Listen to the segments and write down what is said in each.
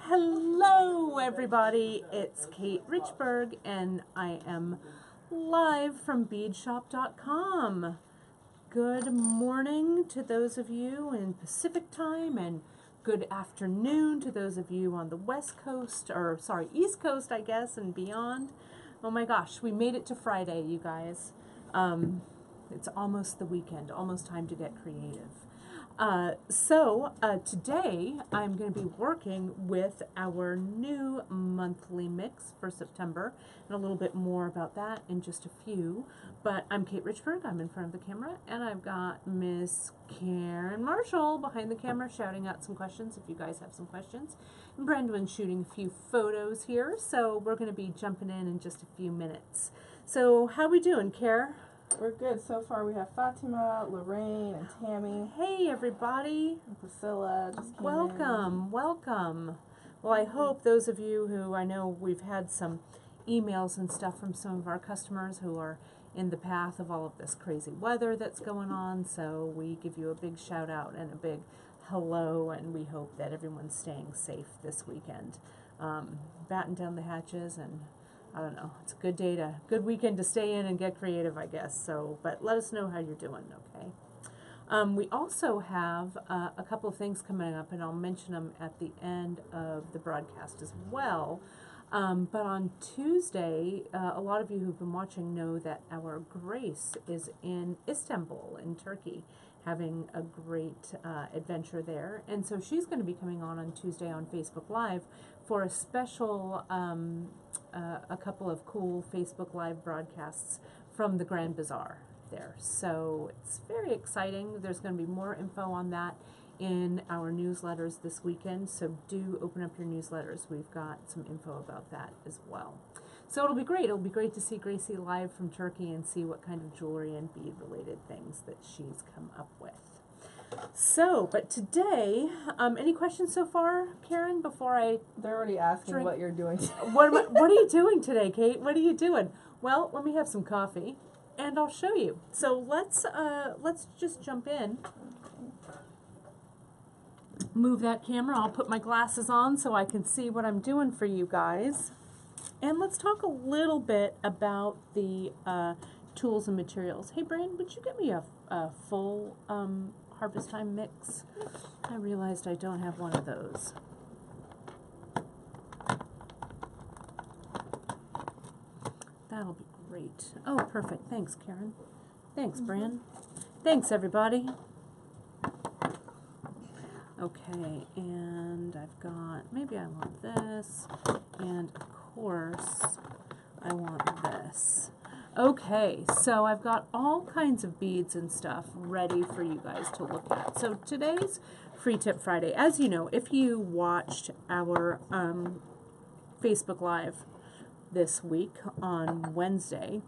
Hello everybody, it's Kate Richburg and I am live from beadshop.com. Good morning to those of you in Pacific time and good afternoon to those of you on the West Coast, or sorry, East Coast I guess, and beyond. Oh my gosh, we made it to Friday, you guys. It's almost the weekend, almost time to get creative. Today I'm going to be working with our new monthly mix for September, and a little bit more about that in just a few. But I'm Kate Richburg, I'm in front of the camera, and I've got Miss Karen Marshall behind the camera shouting out some questions if you guys have some questions. And Brendan's shooting a few photos here, so we're going to be jumping in just a few minutes. So how we doing, Kara? We're good. So far we have Fatima, Lorraine, and Tammy. Hey everybody. And Priscilla just came Welcome, welcome. Well, I hope those of you who, I know we've had some emails and stuff from some of our customers who are in the path of all of this crazy weather that's going on, so we give you a big shout out and a big hello, and we hope that everyone's staying safe this weekend. Batten down the hatches, and I don't know, it's a good weekend to stay in and get creative, I guess. So, but let us know how you're doing, okay? We also have a couple of things coming up, and I'll mention them at the end of the broadcast as well. But on Tuesday, a lot of you who've been watching know that our Grace is in Istanbul, in Turkey, having a great adventure there. And so she's going to be coming on Tuesday on Facebook Live for a special, a couple of cool Facebook Live broadcasts from the Grand Bazaar there. So it's very exciting. There's going to be more info on that in our newsletters this weekend, so do open up your newsletters. We've got some info about that as well. So it'll be great. It'll be great to see Gracie live from Turkey and see what kind of jewelry and bead related things that she's come up with. So, but today, any questions so far, Karen, before They're already asking drink? What you're doing today. What are you doing today, Kate? What are you doing? Well, let me have some coffee and I'll show you. So let's just jump in. Move that camera. I'll put my glasses on so I can see what I'm doing for you guys. And let's talk a little bit about the tools and materials. Hey, Brian, would you get me a full Harvest Time mix? I realized I don't have one of those. That'll be great. Oh, perfect. Thanks, Karen. Thanks, Brian. Thanks, everybody. Okay, and I've got, maybe I want this, and of course, I want this. Okay, so I've got all kinds of beads and stuff ready for you guys to look at. So today's Free Tip Friday. As you know, if you watched our Facebook Live this week on Wednesday,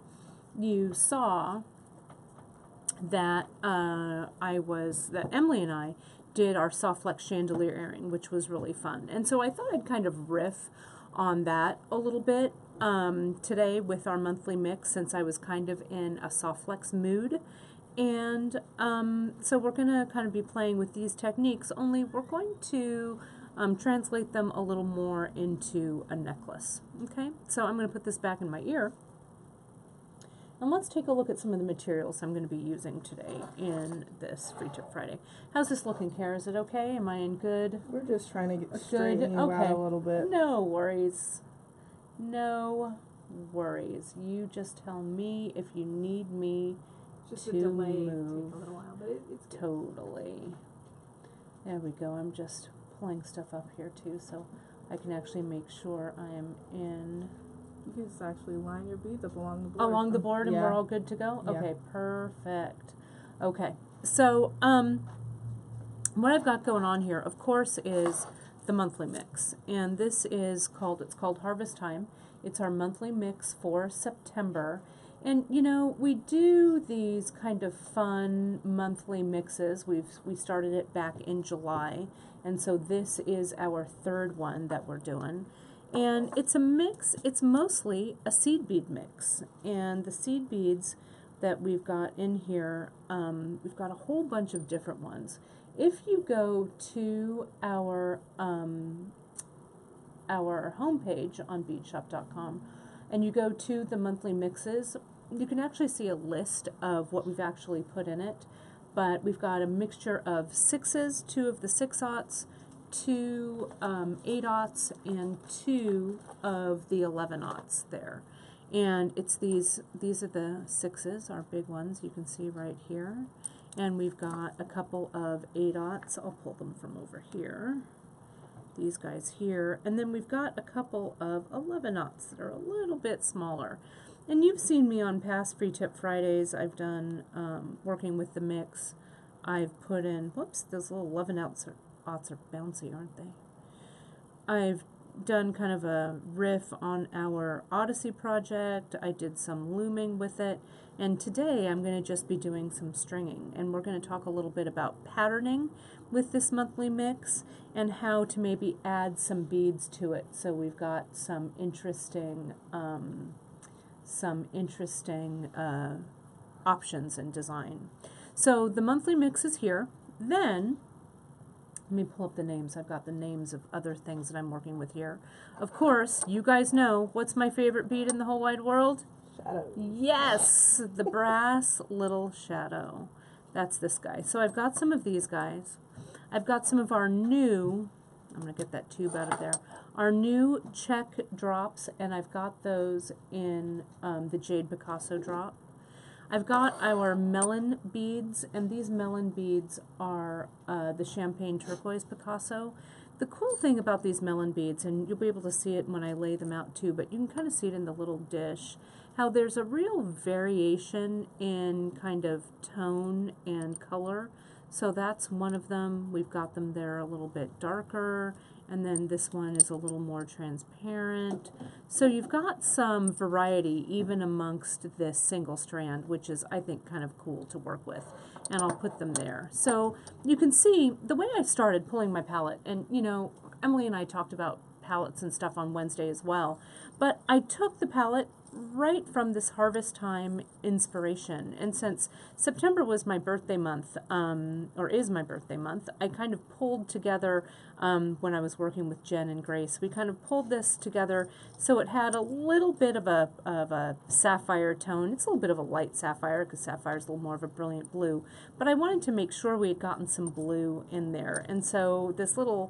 you saw that that Emily and I did our soft flex chandelier earring, which was really fun. And so I thought I'd kind of riff on that a little bit today with our monthly mix, since I was kind of in a soft flex mood. And so we're going to kind of be playing with these techniques, only we're going to translate them a little more into a necklace. Okay, so I'm going to put this back in my ear. And let's take a look at some of the materials I'm going to be using today in this Free Tip Friday. How's this looking, Kara? Is it okay? Am I in good? We're just trying to straighten you out a little bit. No worries. No worries. You just tell me if you need me Just to a delay. move. Take a little while, but it's good. Totally. There we go. I'm just pulling stuff up here too, so I can actually make sure I am in. You can just actually line your beads up along the board. Along the board, and yeah. we're all good to go? Yeah. Okay, perfect. Okay, so what I've got going on here, of course, is the monthly mix. And this is it's called Harvest Time. It's our monthly mix for September. And, you know, we do these kind of fun monthly mixes. We started it back in July. And so this is our third one that we're doing. And it's a mix, it's mostly a seed bead mix. And the seed beads that we've got in here, we've got a whole bunch of different ones. If you go to our our homepage on beadshop.com and you go to the monthly mixes, you can actually see a list of what we've actually put in it. But we've got a mixture of 6s, 2 of the 6/0s, 2 8/0s, and 2 of the 11/0s there. And it's these are the 6s, our big ones, you can see right here. And we've got a couple of 8/0s, I'll pull them from over here. These guys here. And then we've got a couple of 11/0s that are a little bit smaller. And you've seen me on past Free Tip Fridays. I've done working with the mix. I've put in, whoops, those little 11/0s are bouncy, aren't they? I've done kind of a riff on our Odyssey project. I did some looming with it. And today I'm going to just be doing some stringing. And we're going to talk a little bit about patterning with this monthly mix and how to maybe add some beads to it. So we've got some interesting options in design. So the monthly mix is here. Then, let me pull up the names. I've got the names of other things that I'm working with here. Of course, you guys know what's my favorite bead in the whole wide world? Shadow. Yes, the brass little shadow. That's this guy. So I've got some of these guys. I've got some of our new, I'm going to get that tube out of there, our new check drops, and I've got those in the Jade Picasso drop. I've got our melon beads, and these melon beads are the Champagne Turquoise Picasso. The cool thing about these melon beads, and you'll be able to see it when I lay them out too, but you can kind of see it in the little dish, how there's a real variation in kind of tone and color. So that's one of them. We've got them there a little bit darker, and then this one is a little more transparent. So you've got some variety even amongst this single strand, which is, I think, kind of cool to work with. And I'll put them there. So you can see the way I started pulling my palette, and you know, Emily and I talked about palettes and stuff on Wednesday as well, but I took the palette right from this harvest time inspiration. And since September was my birthday month, or is my birthday month, I kind of pulled together, when I was working with Jen and Grace, we kind of pulled this together so it had a little bit of a sapphire tone. It's a little bit of a light sapphire because sapphire is a little more of a brilliant blue, but I wanted to make sure we had gotten some blue in there. And so this little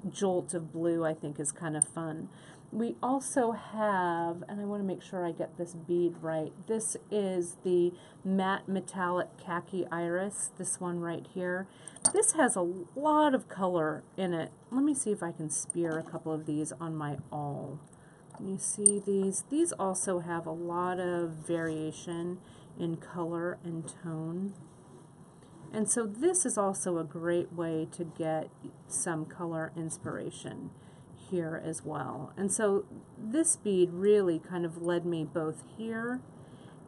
jolt of blue I think is kind of fun. We also have, and I want to make sure I get this bead right, this is the matte metallic khaki iris, this one right here. This has a lot of color in it. Let me see if I can spear a couple of these on my awl. Can you see these? These also have a lot of variation in color and tone. And so this is also a great way to get some color inspiration here as well. And so this bead really kind of led me both here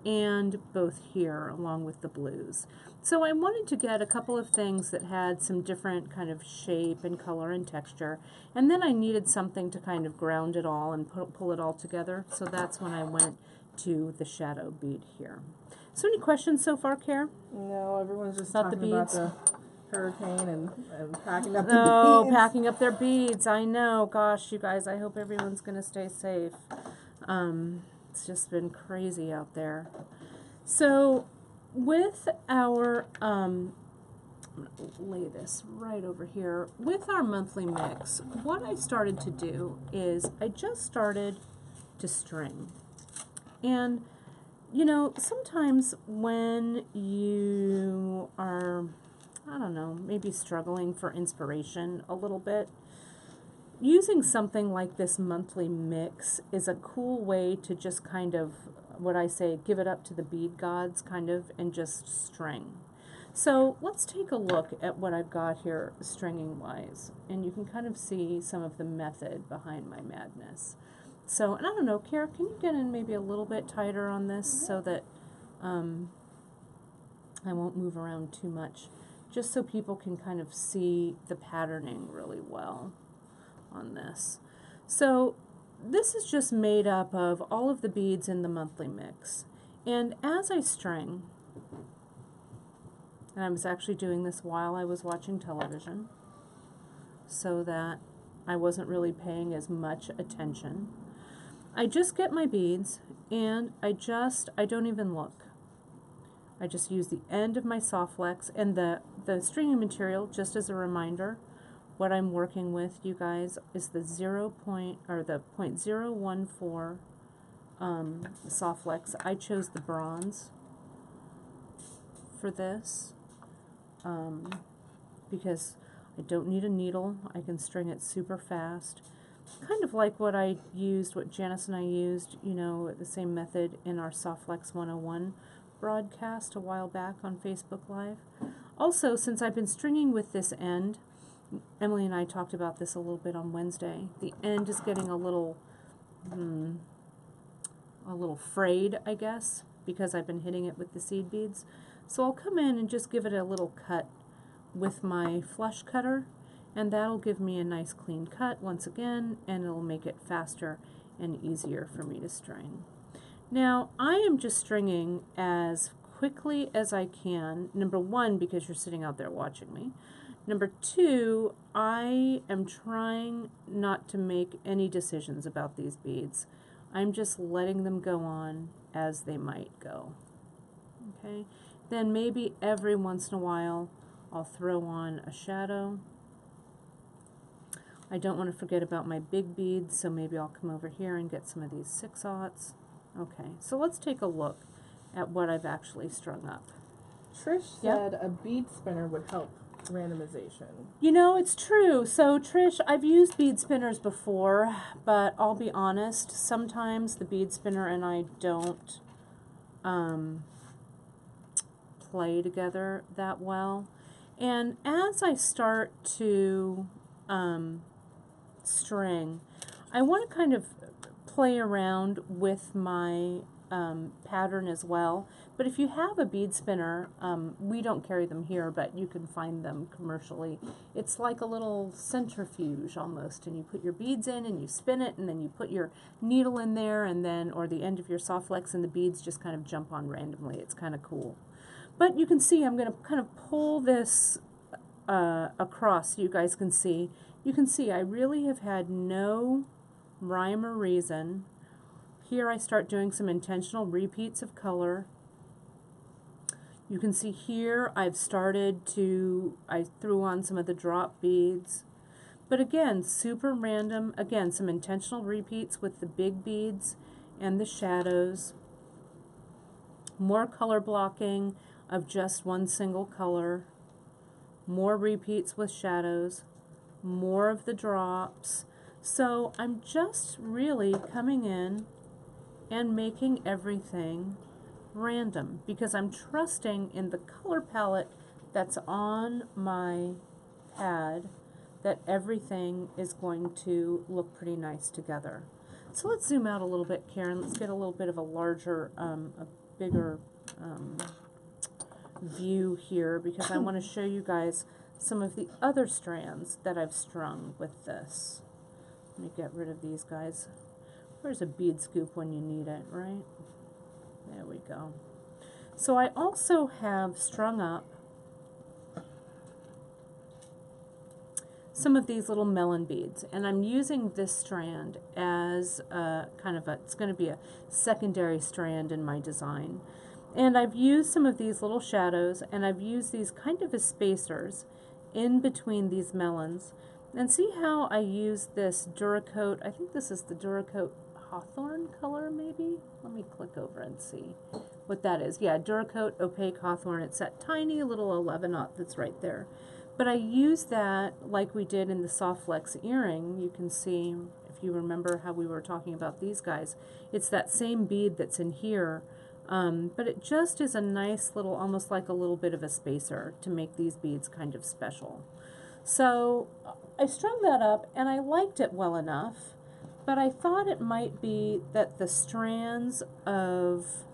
and both here along with the blues. So I wanted to get a couple of things that had some different kind of shape and color and texture, and then I needed something to kind of ground it all and pull it all together. So that's when I went to the shadow bead here. So any questions so far, Care? No, everyone's just About the talking about beads? the hurricane and packing up the Oh, beads. packing up their beads. I know. Gosh, you guys, I hope everyone's going to stay safe. It's just been crazy out there. So with our, I'm going to lay this right over here. With our monthly mix, what I started to do is I just started to string. And, you know, sometimes when you are, I don't know, maybe struggling for inspiration a little bit, using something like this monthly mix is a cool way to just kind of, what I say, give it up to the bead gods kind of and just string. So let's take a look at what I've got here stringing wise, and you can kind of see some of the method behind my madness. So, and I don't know, Kara, can you get in maybe a little bit tighter on this so that I won't move around too much, just so people can kind of see the patterning really well on this. So this is just made up of all of the beads in the monthly mix. And as I string, and I was actually doing this while I was watching television, so that I wasn't really paying as much attention. I just get my beads and I don't even look. I just use the end of my soft flex and the stringing material, just as a reminder, what I'm working with, you guys, is the 0.014 soft flex. I chose the bronze for this because I don't need a needle. I can string it super fast. Kind of like what Janice and I used, you know, the same method in our Soft Flex 101 broadcast a while back on Facebook Live. Also, since I've been stringing with this end, Emily and I talked about this a little bit on Wednesday, the end is getting a little frayed, I guess, because I've been hitting it with the seed beads. So I'll come in and just give it a little cut with my flush cutter, and that'll give me a nice clean cut once again, and it'll make it faster and easier for me to string. Now, I am just stringing as quickly as I can. Number one, because you're sitting out there watching me. Number two, I am trying not to make any decisions about these beads. I'm just letting them go on as they might go. Okay? Then maybe every once in a while, I'll throw on a shadow. I don't want to forget about my big beads, so maybe I'll come over here and get some of these 6/0. Okay, so let's take a look at what I've actually strung up. Trish said a bead spinner would help randomization. You know, it's true. So Trish, I've used bead spinners before, but I'll be honest, sometimes the bead spinner and I don't play together that well. And as I start to string, I want to kind of play around with my pattern as well. But if you have a bead spinner, we don't carry them here, but you can find them commercially. It's like a little centrifuge almost, and you put your beads in and you spin it, and then you put your needle in there, and then, or the end of your soft flex, and the beads just kind of jump on randomly. It's kind of cool. But you can see I'm going to kind of pull this across so you guys can see. You can see I really have had no rhyme or reason. Here I start doing some intentional repeats of color. You can see here I threw on some of the drop beads. But again, super random. Again, some intentional repeats with the big beads and the shadows. More color blocking of just one single color. More repeats with shadows. More of the drops. So I'm just really coming in and making everything random because I'm trusting in the color palette that's on my pad that everything is going to look pretty nice together. So let's zoom out a little bit, Karen. Let's get a little bit of a larger, a bigger view here because I want to show you guys some of the other strands that I've strung with this. Let me get rid of these guys. Where's a bead scoop when you need it, right? There we go. So I also have strung up some of these little melon beads, and I'm using this strand as it's going to be a secondary strand in my design. And I've used some of these little shadows, and I've used these kind of as spacers in between these melons. And see how I use this Duracoat, I think this is the Duracoat Hawthorn color maybe? Let me click over and see what that is. Yeah, Duracoat Opaque Hawthorn. It's that tiny little 11/0 that's right there. But I use that like we did in the Soft Flex earring. You can see, if you remember how we were talking about these guys, it's that same bead that's in here. But it just is a nice little, almost like a little bit of a spacer to make these beads kind of special. So I strung that up and I liked it well enough, but I thought it might be that the strands of,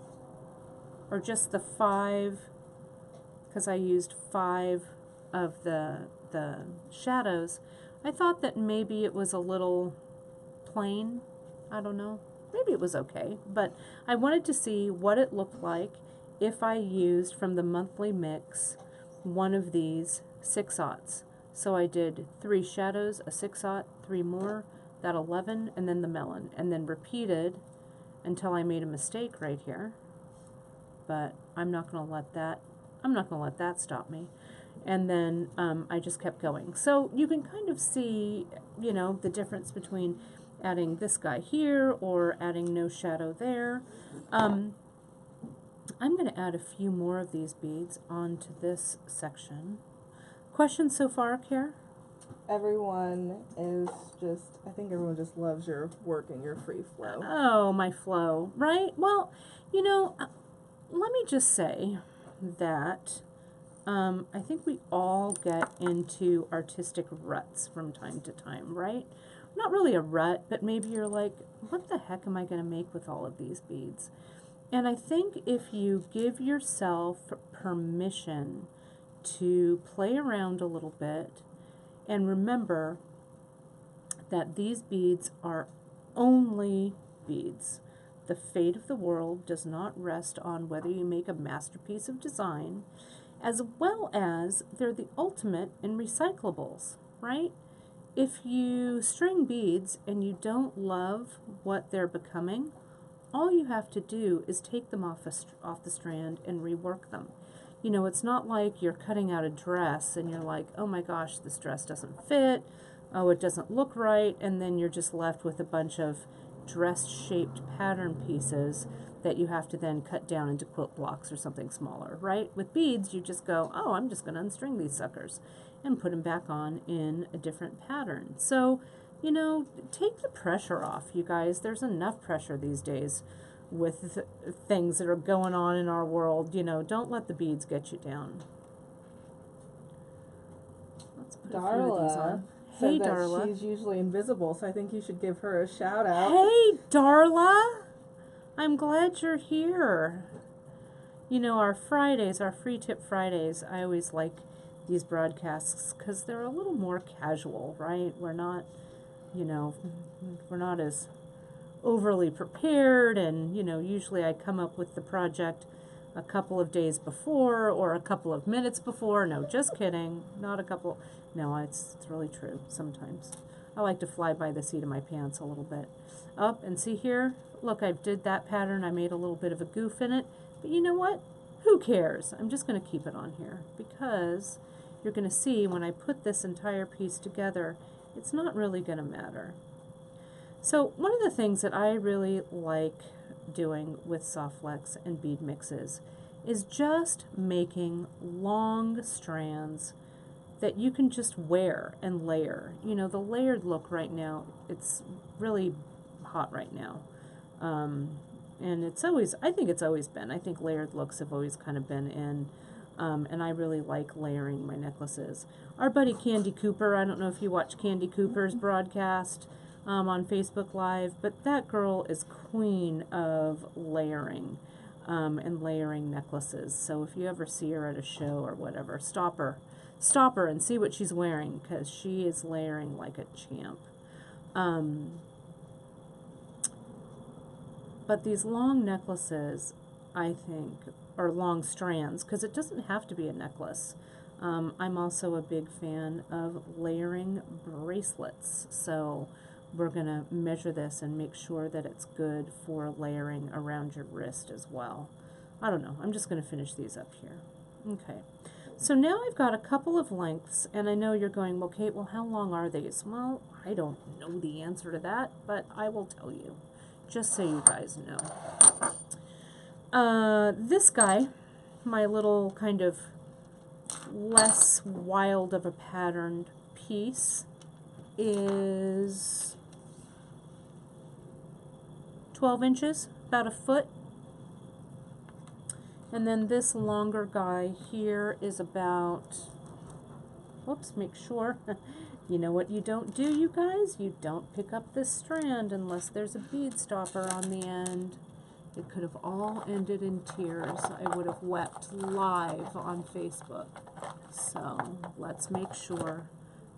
or just the 5, because I used 5 of the shadows, I thought that maybe it was a little plain. I don't know. Maybe it was okay, but I wanted to see what it looked like if I used from the monthly mix one of these 6/0. So I did 3 shadows, a 6/0, 3 more, that 11, and then the melon, and then repeated until I made a mistake right here. But I'm not going to let that stop me. And then I just kept going. So you can kind of see, you know, the difference between adding this guy here or adding no shadow there. I'm going to add a few more of these beads onto this section. Questions so far, Kiara? Everyone is just, I think everyone just loves your work and your free flow. Oh, my flow, right? Well, you know, let me just say that I think we all get into artistic ruts from time to time, right? Not really a rut, but maybe you're like, what the heck am I going to make with all of these beads? And I think if you give yourself permission to play around a little bit, and remember that these beads are only beads. The fate of the world does not rest on whether you make a masterpiece of design, as well as they're the ultimate in recyclables, right? If you string beads and you don't love what they're becoming, all you have to do is take them off the strand and rework them. You know, it's not like you're cutting out a dress and you're like, oh my gosh, this dress doesn't fit, oh, it doesn't look right, and then you're just left with a bunch of dress-shaped pattern pieces that you have to then cut down into quilt blocks or something smaller, right? With beads, you just go, oh, I'm just going to unstring these suckers and put them back on in a different pattern. So, you know, take the pressure off, you guys. There's enough pressure these days with things that are going on in our world. You know, don't let the beads get you down. Let's put a few of these on. Hey, said that Darla. she's usually invisible, so I think you should give her a shout out. Hey, Darla. I'm glad you're here. You know, our Fridays, our free tip Fridays, I always like these broadcasts because they're a little more casual, right? We're not, you know, we're not as overly prepared, and, you know, usually I come up with the project a couple of days before or a couple of minutes before. No, just kidding. Not a couple. No, it's really true sometimes. I like to fly by the seat of my pants a little bit. Up and see here, look, I did that pattern. I made a little bit of a goof in it, but you know what? Who cares? I'm just going to keep it on here because you're going to see when I put this entire piece together, it's not really going to matter. So one of the things that I really like doing with Softflex and bead mixes is just making long strands that you can just wear and layer. You know, the layered look right now, it's really hot right now. And it's always, I think it's always been, I think layered looks have always kind of been in, and I really like layering my necklaces. Our buddy Candy Cooper, I don't know if you watch Candy Cooper's broadcast on Facebook Live, but that girl is queen of layering and layering necklaces. So if you ever see her at a show or whatever, stop her and see what she's wearing, because she is layering like a champ. But these long necklaces, I think, or long strands, because it doesn't have to be a necklace. I'm also a big fan of layering bracelets. So we're going to measure this and make sure that it's good for layering around your wrist as well. I don't know. I'm just going to finish these up here. Okay. So now I've got a couple of lengths, and I know you're going, well, Kate, well, how long are these? Well, I don't know the answer to that, but I will tell you, just so you guys know. This guy, my little kind of less wild of a patterned piece, is 12 inches, about a foot. And then this longer guy here is about, whoops, make sure. You know what you don't do, you guys? You don't pick up this strand unless there's a bead stopper on the end. It could have all ended in tears. I would have wept live on Facebook. So let's make sure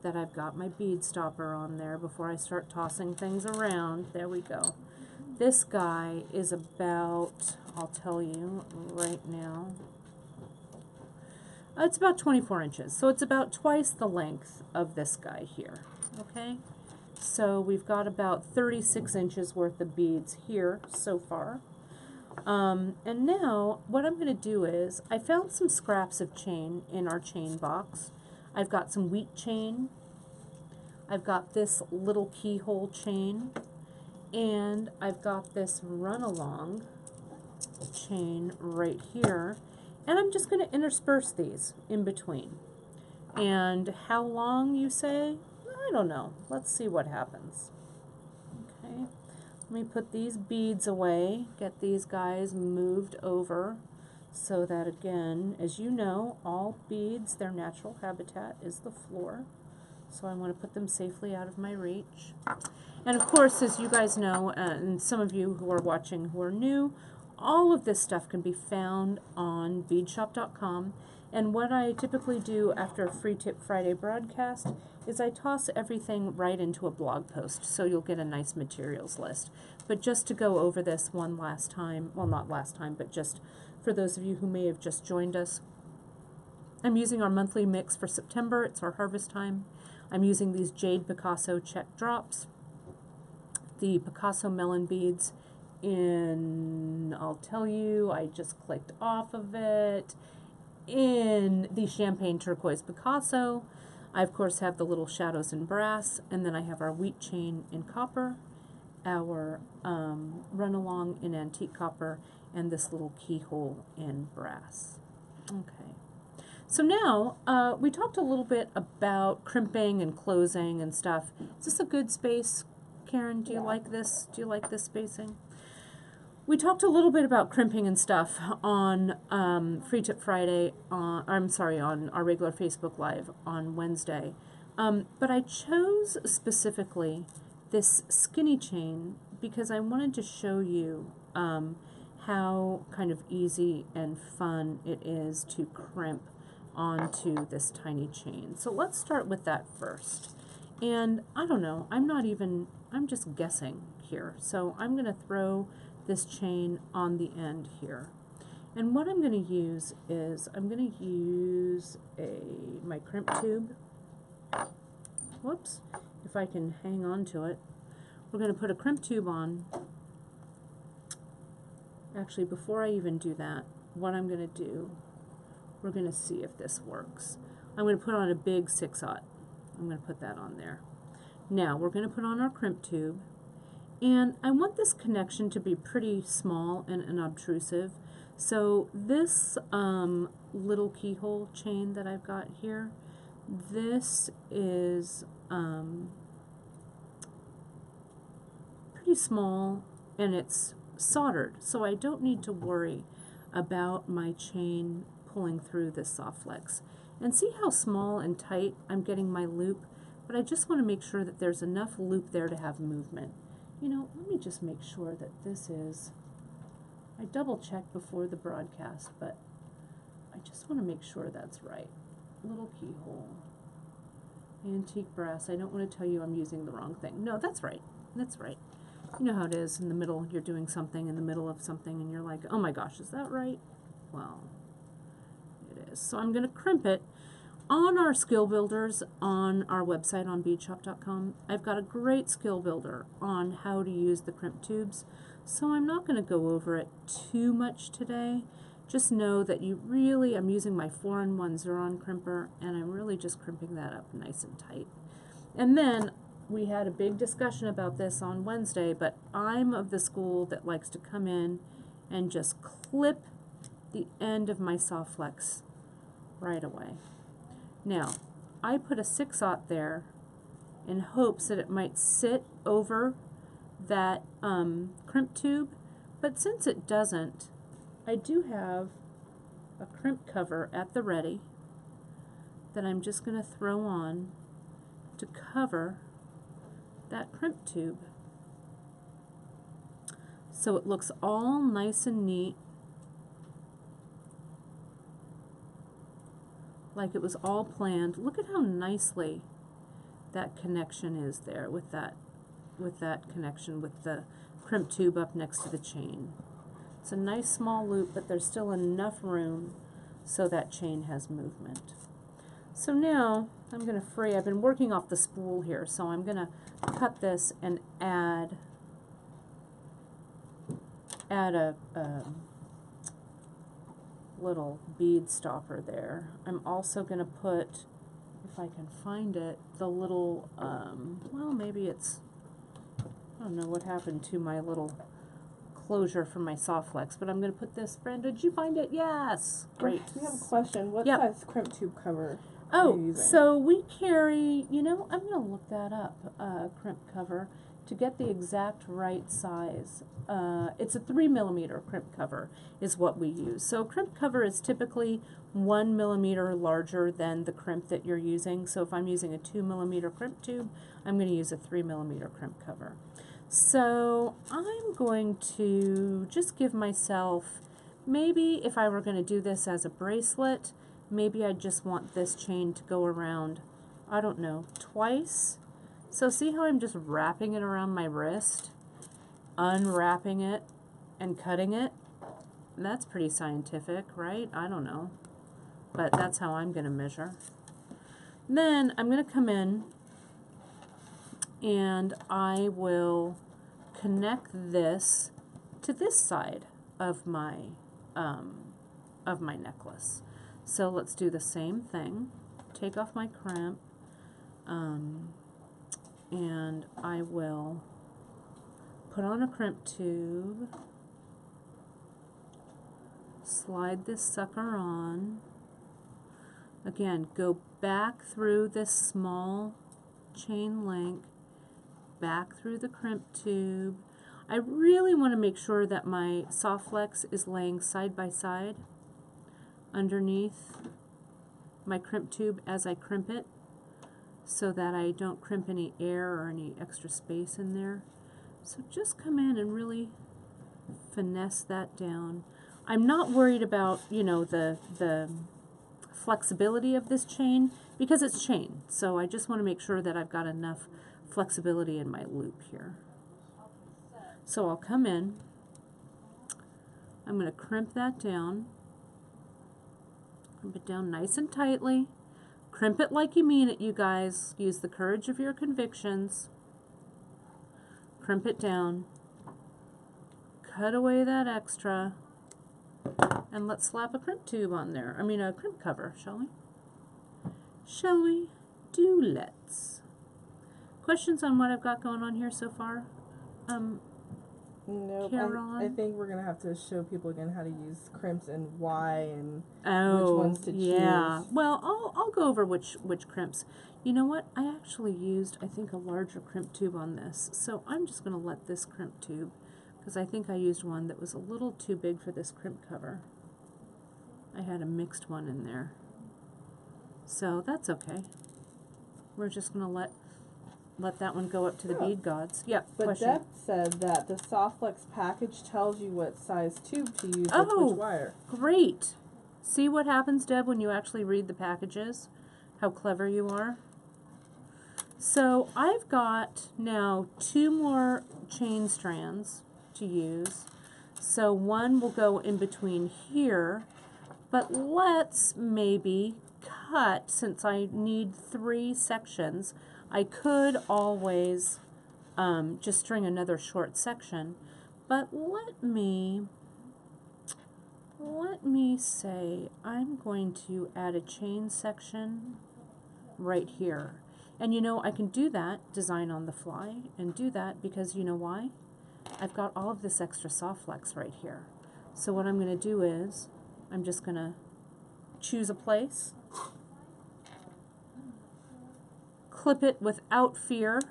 that I've got my bead stopper on there before I start tossing things around. There we go. This guy is about, I'll tell you right now, It's about 24 inches, so it's about twice the length of this guy here, okay? So we've got about 36 inches worth of beads here so far. And now what I'm going to do is, I found some scraps of chain in our chain box. I've got some wheat chain, I've got this little keyhole chain, and I've got this run along chain right here, and I'm just going to intersperse these in between. And how long, you say? I don't know. Let's see what happens. Okay, let me put these beads away, get these guys moved over, so that again, as you know, all beads, their natural habitat is the floor. So I want to put them safely out of my reach. And of course, as you guys know, and some of you who are watching who are new, all of this stuff can be found on beadshop.com. And what I typically do after a Free Tip Friday broadcast is I toss everything right into a blog post, so you'll get a nice materials list. But just to go over this one last time, well, not last time, but just for those of you who may have just joined us, I'm using our monthly mix for September. It's our harvest time. I'm using these Jade Picasso check drops, the Picasso melon beads in, I'll tell you, I just clicked off of it, in the Champagne Turquoise Picasso. I, of course, have the little shadows in brass, and then I have our wheat chain in copper, our run along in antique copper, and this little keyhole in brass. Okay. So now, we talked a little bit about crimping and closing and stuff. Is this a good space, Karen? Do you like this? Do you like this spacing? We talked a little bit about crimping and stuff on Free Tip Friday, on our regular Facebook Live on Wednesday. But I chose specifically this skinny chain because I wanted to show you how kind of easy and fun it is to crimp onto this tiny chain. So let's start with that first. And I don't know, I'm just guessing here. So I'm going to throw this chain on the end here. And what I'm going to use is I'm going to use my crimp tube. Whoops, if I can hang on to it. We're going to put a crimp tube on. Actually, before I even do that, what I'm going to do, we're going to see if this works. I'm going to put on a big 6/0. I'm going to put that on there. Now we're going to put on our crimp tube. And I want this connection to be pretty small and unobtrusive. So this little keyhole chain that I've got here, this is pretty small and it's soldered. So I don't need to worry about my chain pulling through this soft flex. And see how small and tight I'm getting my loop? But I just want to make sure that there's enough loop there to have movement. You know, let me just make sure that this is, I double checked before the broadcast, but I just want to make sure that's right. Little keyhole, antique brass. I don't want to tell you I'm using the wrong thing. No, that's right. That's right. You know how it is in the middle, you're doing something in the middle of something and you're like, oh my gosh, is that right? Well, it is. So I'm going to crimp it. On our skill builders on our website on beadshop.com, I've got a great skill builder on how to use the crimp tubes, so I'm not going to go over it too much today. Just know that I'm using my 4-in-1 Xuron crimper, and I'm really just crimping that up nice and tight. And then we had a big discussion about this on Wednesday, but I'm of the school that likes to come in and just clip the end of my soft flex right away. Now, I put a 6/0 there in hopes that it might sit over that crimp tube, but since it doesn't, I do have a crimp cover at the ready that I'm just going to throw on to cover that crimp tube. So it looks all nice and neat, like it was all planned. Look at how nicely that connection is there with that connection with the crimp tube up next to the chain. It's a nice small loop, but there's still enough room so that chain has movement. So now I'm going to free, I've been working off the spool here, so I'm going to cut this and add a little bead stopper there. I'm also going to put, if I can find it, the little, well, maybe it's, I don't know what happened to my little closure for my Softflex, but I'm going to put this. Brenda, did you find it? Yes. Great. We have a question. What Yep. size crimp tube cover are you Oh, using? so we carry, you know, I'm going to look that up, crimp cover, to get the exact right size. It's a 3 millimeter crimp cover is what we use. So crimp cover is typically 1 millimeter larger than the crimp that you're using. So if I'm using a 2 millimeter crimp tube, I'm going to use a 3 millimeter crimp cover. So I'm going to just give myself, maybe if I were going to do this as a bracelet, maybe I just want this chain to go around, I don't know, twice. So see how I'm just wrapping it around my wrist, unwrapping it, and cutting it? That's pretty scientific, right? I don't know. But that's how I'm going to measure. Then I'm going to come in and I will connect this to this side of my necklace. So let's do the same thing. Take off my crimp, and I will put on a crimp tube, slide this sucker on. Again, go back through this small chain link, back through the crimp tube. I really want to make sure that my Softflex is laying side by side underneath my crimp tube as I crimp it, so that I don't crimp any air or any extra space in there. So just come in and really finesse that down. I'm not worried about, you know, the flexibility of this chain because it's chain. So I just want to make sure that I've got enough flexibility in my loop here. So I'll come in, I'm going to crimp that down, crimp it down nice and tightly. Crimp it like you mean it, you guys. Use the courage of your convictions. Crimp it down. Cut away that extra. And let's slap a crimp tube on there. I mean a crimp cover, shall we? Shall we? Do let's. Questions on what I've got going on here so far? Nope. Caroline? I think we're going to have to show people again how to use crimps and why and Oh, which ones to yeah. choose. Well, I'll go over which crimps. You know what? I actually used, I think, a larger crimp tube on this. So I'm just going to let this crimp tube, because I think I used one that was a little too big for this crimp cover. I had a mixed one in there. So that's okay. We're just going to let that one go up to the bead gods. Yep. But question. Deb said that the Softflex package tells you what size tube to use with Oh. which wire. Great. See what happens, Deb, when you actually read the packages? How clever you are. So I've got now 2 more chain strands to use. So one will go in between here, but let's maybe cut, since I need 3 sections, I could always just string another short section, but let me say I'm going to add a chain section right here. And you know, I can do that, design on the fly, and do that because you know why? I've got all of this extra Softflex right here. So what I'm going to do is, I'm just going to choose a place, clip it without fear,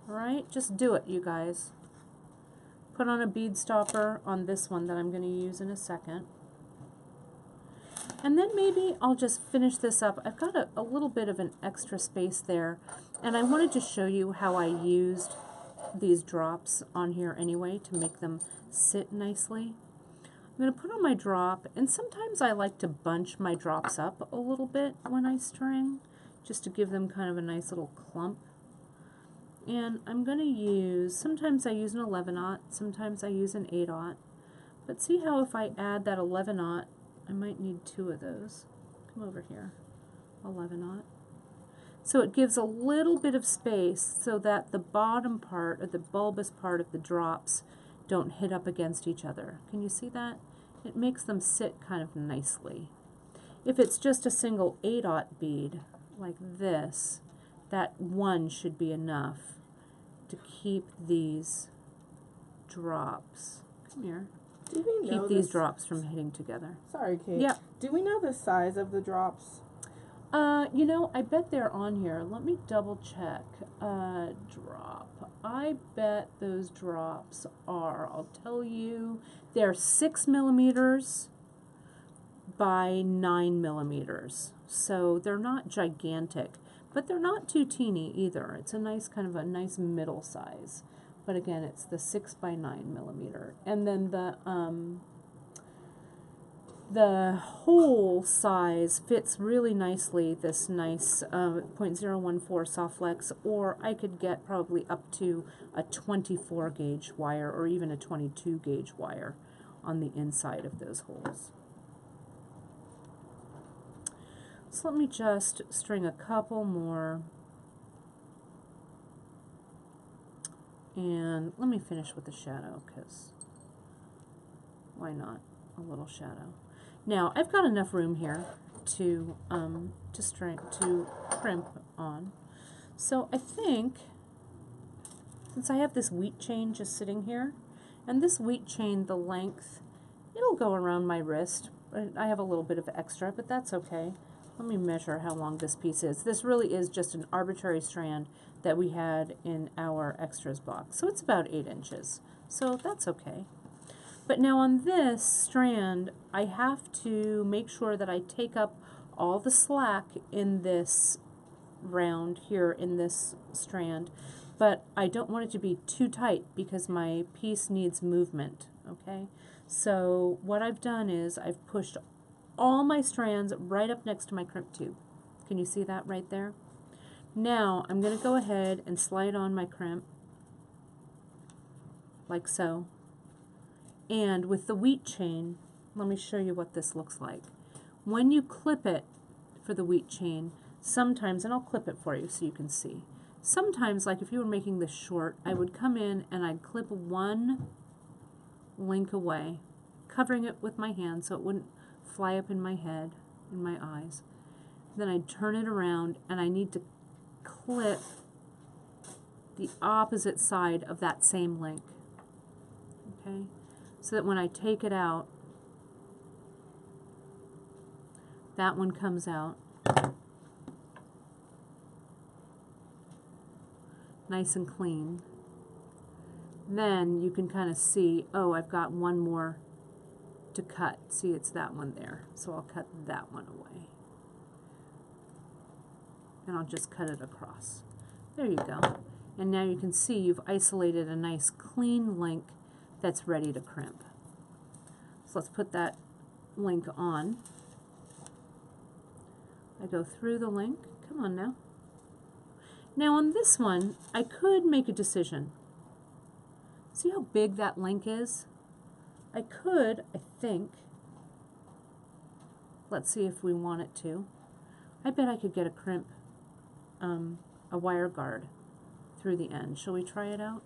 right? Just do it, you guys. Put on a bead stopper on this one that I'm going to use in a second. And then maybe I'll just finish this up. I've got a little bit of an extra space there, and I wanted to show you how I used these drops on here anyway to make them sit nicely. I'm going to put on my drop, and sometimes I like to bunch my drops up a little bit when I string, just to give them kind of a nice little clump. And I'm going to use, sometimes I use an 11/0, sometimes I use an 8/0. But see how if I add that 11/0 I might need 2 of those. Come over here, 11-aught. So it gives a little bit of space so that the bottom part, or the bulbous part of the drops, don't hit up against each other. Can you see that? It makes them sit kind of nicely. If it's just a single 8-aught bead, like this, that 1 should be enough to keep these drops. Come here. Do we know Keep these this? drops from hitting together. Sorry, Kate. Yep. Do we know the size of the drops? You know, I bet they're on here. Let me double check. Drop. I bet those drops are, I'll tell you, they're 6 millimeters by 9 millimeters. So they're not gigantic, but they're not too teeny either. It's a nice kind of a nice middle size. But again, it's the 6 by 9 millimeter. And then the hole size fits really nicely, this nice 0.014 soft flex, or I could get probably up to a 24 gauge wire or even a 22 gauge wire on the inside of those holes. So let me just string a couple more, and let me finish with the shadow, because why not a little shadow. Now I've got enough room here to crimp on. So I think, since I have this wheat chain just sitting here, and this wheat chain, the length, it'll go around my wrist. I have a little bit of extra, but that's okay. Let me measure how long this piece is. This really is just an arbitrary strand that we had in our extras box. So it's about 8 inches. So that's okay. But now on this strand, I have to make sure that I take up all the slack in this round here in this strand, but I don't want it to be too tight because my piece needs movement, okay? So what I've done is I've pushed all my strands right up next to my crimp tube. Can you see that right there? Now I'm going to go ahead and slide on my crimp like so. And with the wheat chain, let me show you what this looks like. When you clip it for the wheat chain, sometimes, and I'll clip it for you so you can see, sometimes, like if you were making this short, I would come in and I'd clip one link away, covering it with my hand so it wouldn't fly up in my head, in my eyes. Then I'd turn it around and I need to clip the opposite side of that same link, okay? So that when I take it out, that one comes out nice and clean. Then you can kind of see, oh, I've got one more to cut. See, it's that one there. So I'll cut that one away. And I'll just cut it across. There you go. And now you can see you've isolated a nice clean link that's ready to crimp. So let's put that link on. I go through the link. Come on now. Now on this one, I could make a decision. See how big that link is? I could, I think, let's see if we want it to. I bet I could get a crimp, a wire guard through the end. Shall we try it out?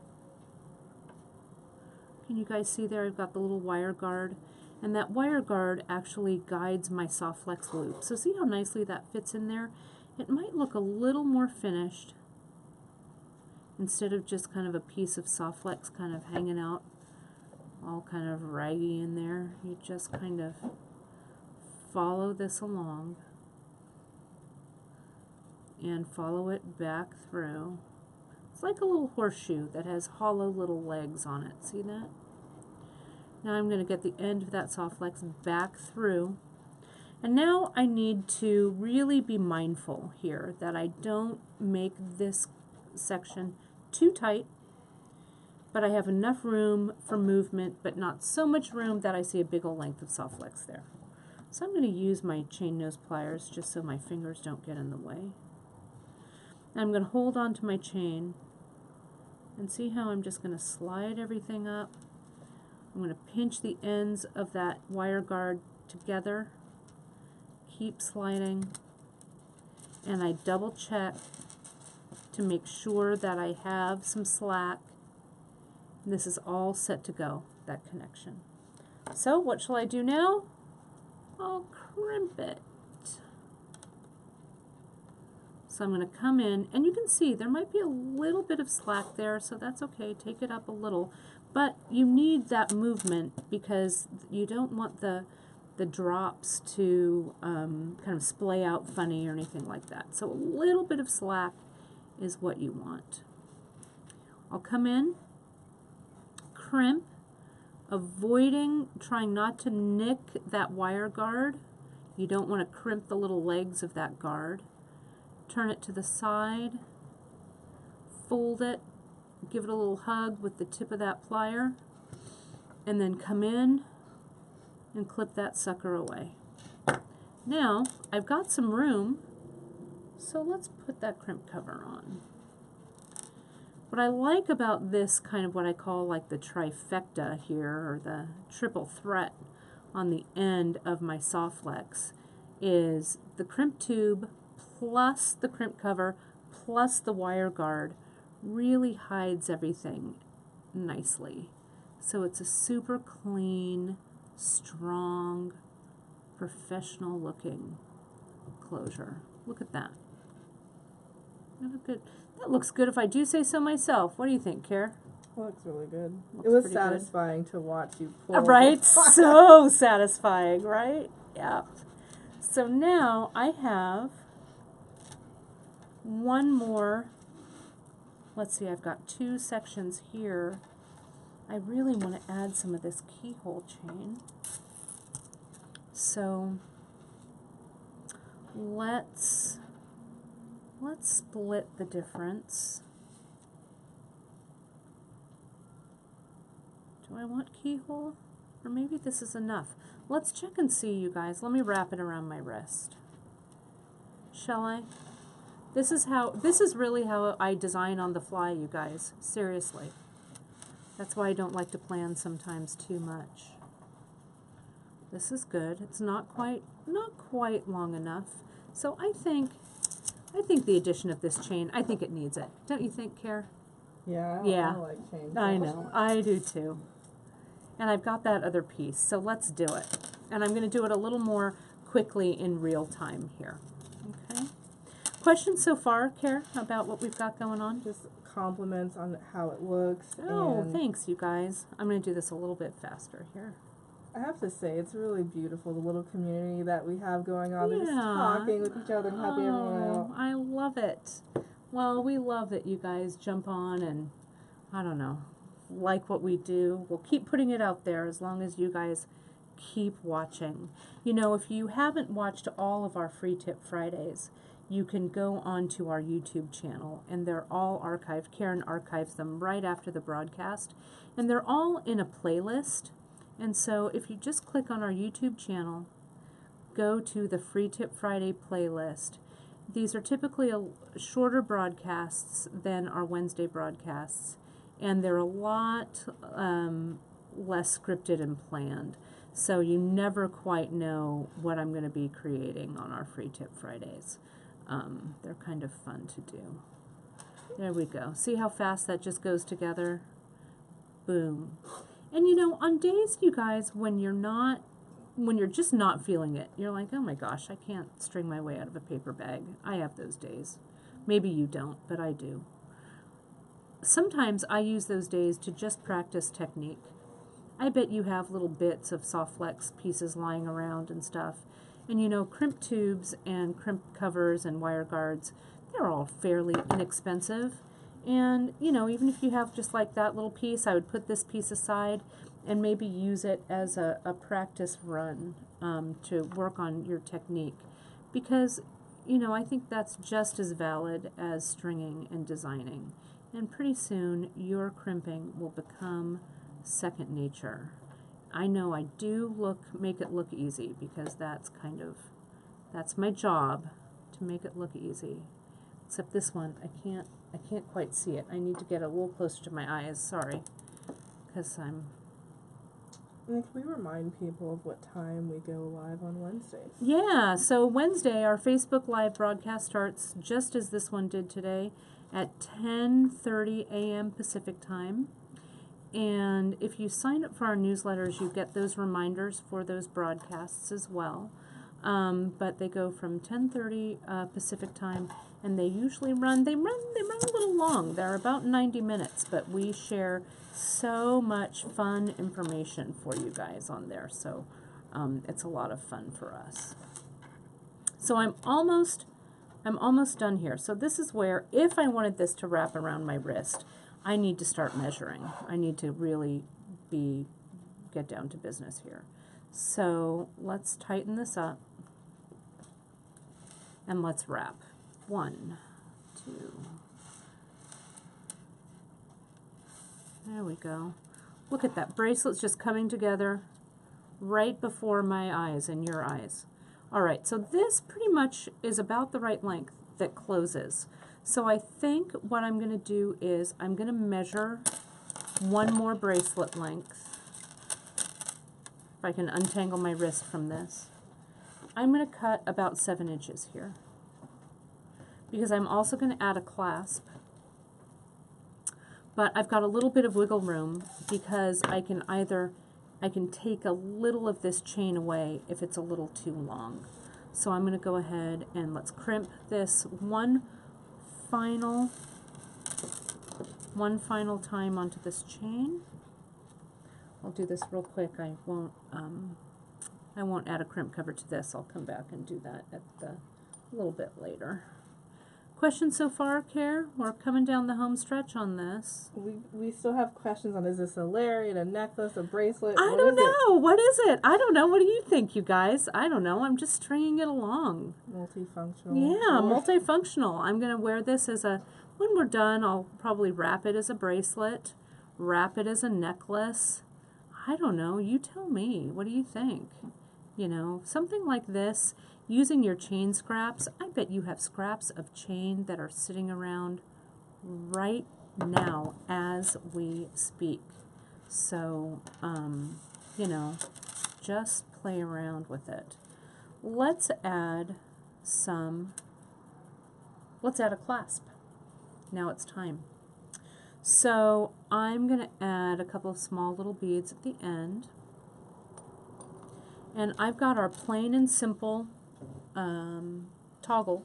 Can you guys see there? I've got the little wire guard, and that wire guard actually guides my soft flex loop. So see how nicely that fits in there? It might look a little more finished instead of just kind of a piece of soft flex kind of hanging out all kind of raggy in there. You just kind of follow this along and follow it back through. It's like a little horseshoe that has hollow little legs on it. See that? Now I'm going to get the end of that soft flex back through. And now I need to really be mindful here that I don't make this section too tight, but I have enough room for movement, but not so much room that I see a big old length of soft flex there. So I'm going to use my chain nose pliers just so my fingers don't get in the way. I'm going to hold on to my chain and see how I'm just going to slide everything up. I'm going to pinch the ends of that wire guard together keep sliding, and I double check to make sure that I have some slack. And this is all set to go, that connection. So what shall I do now? I'll crimp it. So I'm going to come in, and you can see there might be a little bit of slack there, so that's okay. Take it up a little. But you need that movement because you don't want the drops to kind of splay out funny or anything like that. So a little bit of slack is what you want. I'll come in, crimp, trying not to nick that wire guard. You don't want to crimp the little legs of that guard. Turn it to the side, fold it, give it a little hug with the tip of that plier, and then come in and clip that sucker away. Now, I've got some room, so let's put that crimp cover on. What I like about this kind of what I call like the trifecta here, or the triple threat on the end of my Soflex, is the crimp tube plus the crimp cover plus the wire guard really hides everything nicely. So it's a super clean, strong, professional looking closure. Look at that. That looks good if I do say so myself. What do you think, Care? Looks really good. Looks It was pretty good. satisfying to watch you pull. Right? So satisfying, right? Yeah. So now I have one more. Let's see, I've got 2 sections here. I really want to add some of this keyhole chain. So let's split the difference. Do I want keyhole? Or maybe this is enough. Let's check and see, you guys. Let me wrap it around my wrist. Shall I? This is really how I design on the fly, you guys. Seriously. That's why I don't like to plan sometimes too much. This is good. It's not quite long enough. So I think the addition of this chain, I think it needs it. Don't you think, Care? Yeah, Yeah. I like chain. I know. I do too. And I've got that other piece, so let's do it. And I'm going to do it a little more quickly in real time here. Okay. Questions so far, Care, about what we've got going on? Just compliments on how it looks. Oh, and thanks, you guys. I'm going to do this a little bit faster here. I have to say, it's really beautiful, the little community that we have going on. They're just Yeah. talking with each other and helping everyone out. I love it. Well, we love that you guys jump on and, I don't know, like what we do. We'll keep putting it out there as long as you guys keep watching. You know, if you haven't watched all of our Free Tip Fridays, you can go onto our YouTube channel, and they're all archived. Karen archives them right after the broadcast, and they're all in a playlist. And so if you just click on our YouTube channel, go to the Free Tip Friday playlist. These are typically shorter broadcasts than our Wednesday broadcasts, and they're a lot less scripted and planned. So you never quite know what I'm going to be creating on our Free Tip Fridays. They're kind of fun to do. There we go. See how fast that just goes together? Boom. And you know, on days, you guys, when you're just not feeling it, you're like, oh my gosh, I can't string my way out of a paper bag. I have those days. Maybe you don't, but I do. Sometimes I use those days to just practice technique. I bet you have little bits of Soflex pieces lying around and stuff. And you know, crimp tubes and crimp covers and wire guards, they're all fairly inexpensive. And, you know, even if you have just like that little piece, I would put this piece aside and maybe use it as a practice run to work on your technique. Because, you know, I think that's just as valid as stringing and designing. And pretty soon, your crimping will become second nature. I know I do make it look easy, because that's my job, to make it look easy. Except this one, I can't quite see it. I need to get a little closer to my eyes, sorry. Because And can we remind people of what time we go live on Wednesdays? Yeah, so Wednesday, our Facebook Live broadcast starts just as this one did today at 10:30 a.m. Pacific time. And if you sign up for our newsletters, you get those reminders for those broadcasts as well. But they go from 10:30 Pacific time, and they usually run a little long. They're about 90 minutes, but we share so much fun information for you guys on there. So it's a lot of fun for us. So I'm almost done here. So this is where, if I wanted this to wrap around my wrist, I need to start measuring. I need to really get down to business here. So let's tighten this up and let's wrap. 1, 2. There we go. Look at that. Bracelet's just coming together right before my eyes and your eyes. All right, so this pretty much is about the right length that closes. So I think what I'm going to do is I'm going to measure one more bracelet length. If I can untangle my wrist from this. I'm going to cut about 7 inches here, because I'm also going to add a clasp. But I've got a little bit of wiggle room, because I can take a little of this chain away if it's a little too long. So I'm going to go ahead and let's crimp this one final time onto this chain. I'll do this real quick. I won't add a crimp cover to this. I'll come back and do that a little bit later. Questions so far, Care? We're coming down the home stretch on this. We still have questions on, is this a lariat, a necklace, a bracelet? I don't know. What is it? I don't know. What do you think, you guys? I don't know. I'm just stringing it along. Multifunctional. Yeah, multifunctional. I'm going to wear this as when we're done, I'll probably wrap it as a bracelet, wrap it as a necklace. I don't know. You tell me. What do you think? You know, something like this. Using your chain scraps, I bet you have scraps of chain that are sitting around right now as we speak. So, you know, just play around with it. Let's add a clasp. Now it's time. So I'm going to add a couple of small little beads at the end. And I've got our plain and simple toggle.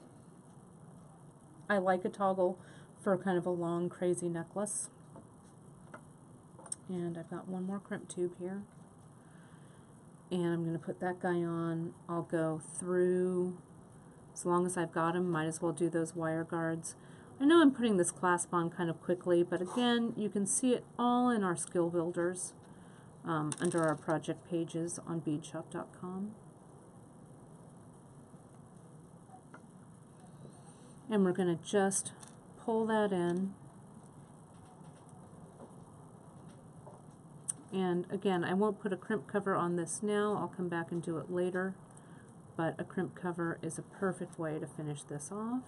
I like a toggle for kind of a long, crazy necklace. And I've got one more crimp tube here. And I'm going to put that guy on. I'll go through, as long as I've got him, might as well do those wire guards. I know I'm putting this clasp on kind of quickly, but again, you can see it all in our skill builders under our project pages on beadshop.com. And we're going to just pull that in. And again, I won't put a crimp cover on this now. I'll come back and do it later. But a crimp cover is a perfect way to finish this off.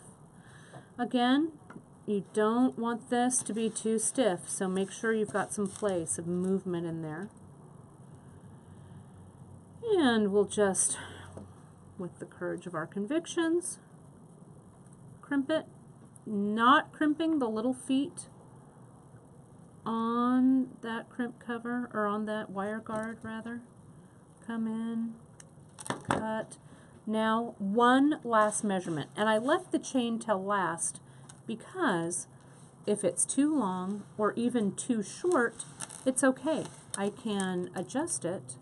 Again, you don't want this to be too stiff, so make sure you've got some play, some movement in there. And we'll just, with the courage of our convictions, crimp it, not crimping the little feet on that crimp cover, or on that wire guard rather. Come in, cut. Now one last measurement, and I left the chain till last because if it's too long or even too short, it's okay. I can adjust it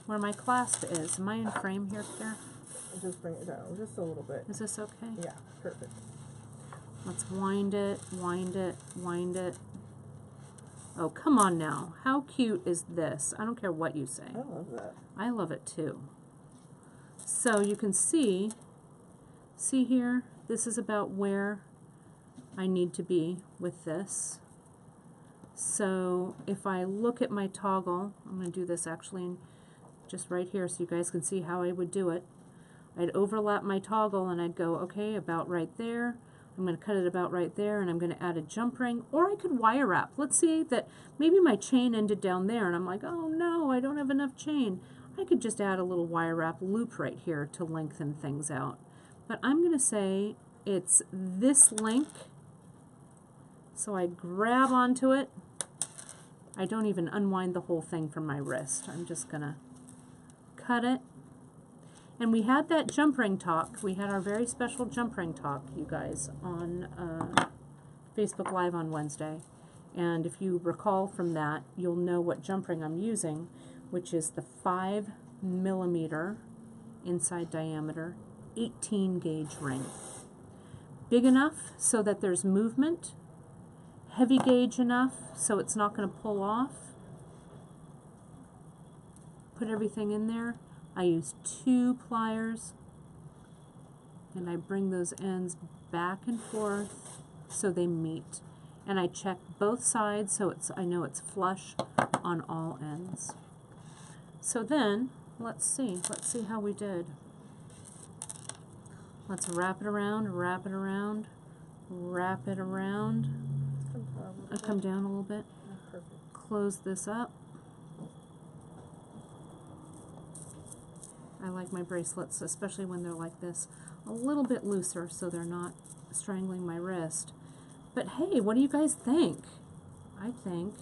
where my clasp is. Am I in frame here, Claire? Just bring it down just a little bit. Is this okay? Yeah, perfect. Let's wind it, wind it, wind it. Oh, come on now. How cute is this? I don't care what you say. I love that. I love it too. So you can see here, this is about where I need to be with this. So if I look at my toggle, I'm going to do this actually just right here so you guys can see how I would do it. I'd overlap my toggle and I'd go, okay, about right there. I'm going to cut it about right there, and I'm going to add a jump ring, or I could wire wrap. Let's say that maybe my chain ended down there, and I'm like, oh no, I don't have enough chain. I could just add a little wire wrap loop right here to lengthen things out. But I'm going to say it's this length, so I grab onto it. I don't even unwind the whole thing from my wrist. I'm just going to cut it. And we had that jump ring talk. We had our very special jump ring talk, you guys, on Facebook Live on Wednesday. And if you recall from that, you'll know what jump ring I'm using, which is the 5 millimeter inside diameter, 18 gauge ring. Big enough so that there's movement, heavy gauge enough so it's not going to pull off. Put everything in there. I use 2 pliers, and I bring those ends back and forth so they meet. And I check both sides so I know it's flush on all ends. So then, let's see how we did. Let's wrap it around, wrap it around, wrap it around. I'll come down a little bit. Close this up. I like my bracelets, especially when they're like this, a little bit looser so they're not strangling my wrist. But hey, what do you guys think? I think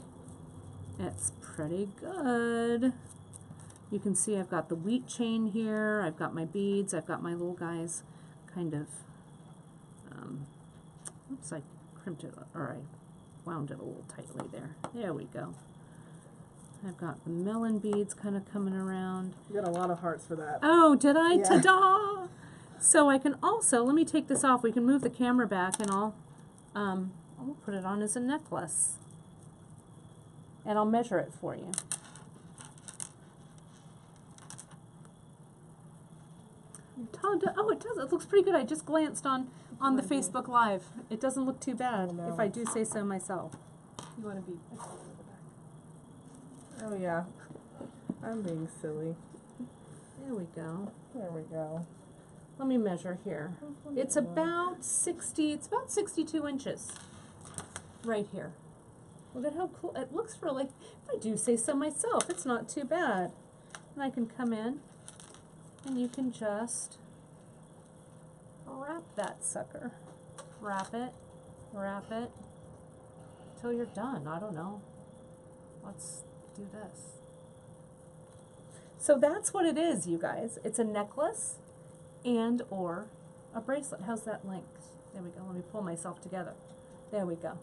it's pretty good. You can see I've got the wheat chain here, I've got my beads, I've got my little guys kind of, oops, I crimped it, or I wound it a little tightly there. There we go. I've got the melon beads kind of coming around. You got a lot of hearts for that. Oh, did I? Yeah. Ta-da! So I can also, let me take this off. We can move the camera back, and I'll put it on as a necklace. And I'll measure it for you. Oh, it does. It looks pretty good. I just glanced on the Facebook Live. It doesn't look too bad, if I do say so myself. You want to be. Oh yeah, I'm being silly. There we go. There we go. Let me measure here. It's about 62 inches right here. Look at how cool it looks. Really, if I do say so myself, it's not too bad. And I can come in and you can just wrap that sucker. Wrap it till you're done. I don't know. Let's do this. So that's what it is, you guys. It's a necklace and or a bracelet. How's that length? There we go. Let me pull myself together. There we go.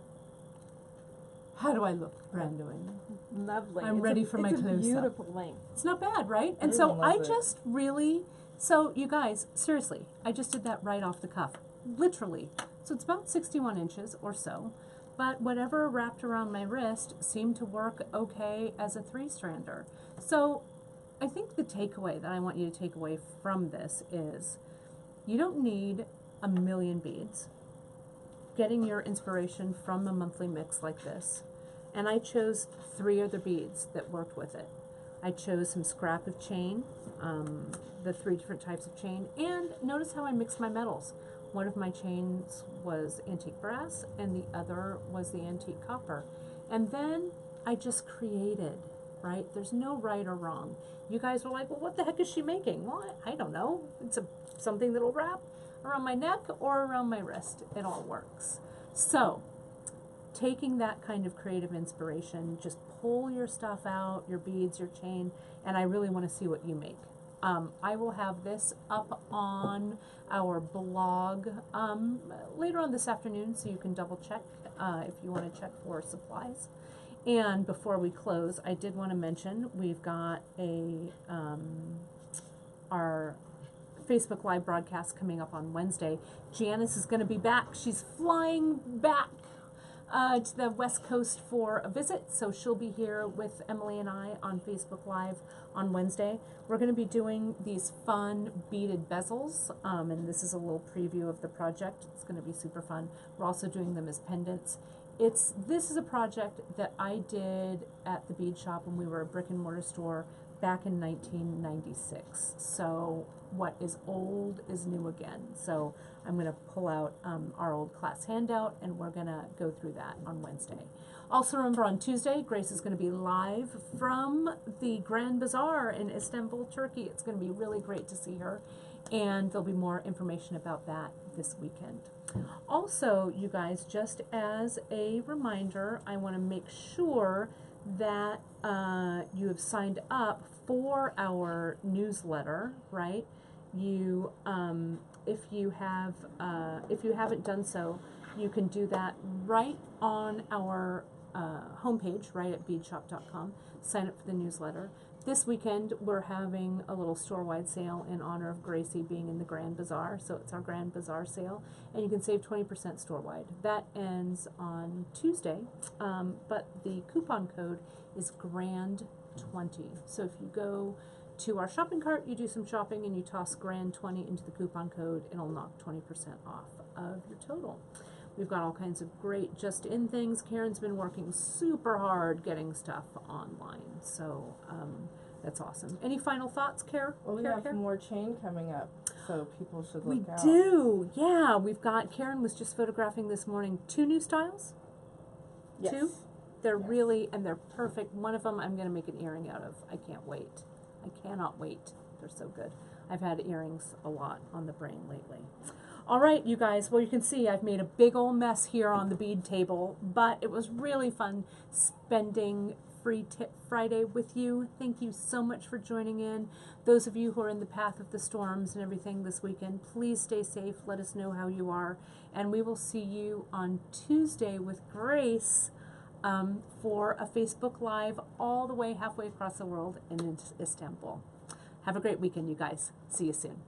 How do I look, Brandon? Lovely. I'm ready for my close-up. close-up. It's a beautiful length. It's not bad, right? And so Everyone I loves it. just really, so you guys, seriously, I just did that right off the cuff. Literally. So it's about 61 inches or so. But whatever wrapped around my wrist seemed to work okay as a 3-strander. So I think the takeaway that I want you to take away from this is you don't need a million beads. Getting your inspiration from a monthly mix like this. And I chose 3 other beads that worked with it. I chose some scrap of chain, the 3 different types of chain, and notice how I mixed my metals. One of my chains was antique brass, and the other was the antique copper. And then I just created, right? There's no right or wrong. You guys were like, well, what the heck is she making? Well, I don't know. It's something that'll wrap around my neck or around my wrist. It all works. So, taking that kind of creative inspiration, just pull your stuff out, your beads, your chain, and I really want to see what you make. I will have this up on our blog later on this afternoon, so you can double check if you want to check for supplies. And before we close, I did want to mention we've got our Facebook Live broadcast coming up on Wednesday. Janice is going to be back. She's flying back to the West Coast for a visit, so she'll be here with Emily and I on Facebook Live on Wednesday. We're going to be doing these fun beaded bezels, and this is a little preview of the project. It's going to be super fun. We're also doing them as pendants. This is a project that I did at the bead shop when we were a brick and mortar store back in 1996. So what is old is new again. So I'm going to pull out our old class handout, and we're going to go through that on Wednesday. Also remember, on Tuesday, Grace is going to be live from the Grand Bazaar in Istanbul, Turkey. It's going to be really great to see her, and there'll be more information about that this weekend. Also, you guys, just as a reminder, I want to make sure that you have signed up for our newsletter, right? You, if you haven't done so, you can do that right on our homepage, right at beadshop.com. Sign up for the newsletter. This weekend, we're having a little store-wide sale in honor of Gracie being in the Grand Bazaar, so it's our Grand Bazaar sale, and you can save 20% store-wide. That ends on Tuesday, but the coupon code is GRAND20. So if you go to our shopping cart, you do some shopping, and you toss GRAND20 into the coupon code, it'll knock 20% off of your total. We've got all kinds of great just-in things. Karen's been working super hard getting stuff online, so that's awesome. Any final thoughts, Karen? Well, we have more chain coming up, so people should look out. We do, yeah. We've got, Karen was just photographing this morning, 2 new styles. Yes. 2. They're Yes. really, and they're perfect. One of them I'm going to make an earring out of. I can't wait. I cannot wait. They're so good. I've had earrings a lot on the brain lately. All right, you guys, well, you can see I've made a big old mess here on the bead table, but it was really fun spending Free Tip Friday with you. Thank you so much for joining in. Those of you who are in the path of the storms and everything this weekend, please stay safe. Let us know how you are. And we will see you on Tuesday with Grace for a Facebook Live all the way halfway across the world in Istanbul. Have a great weekend, you guys. See you soon.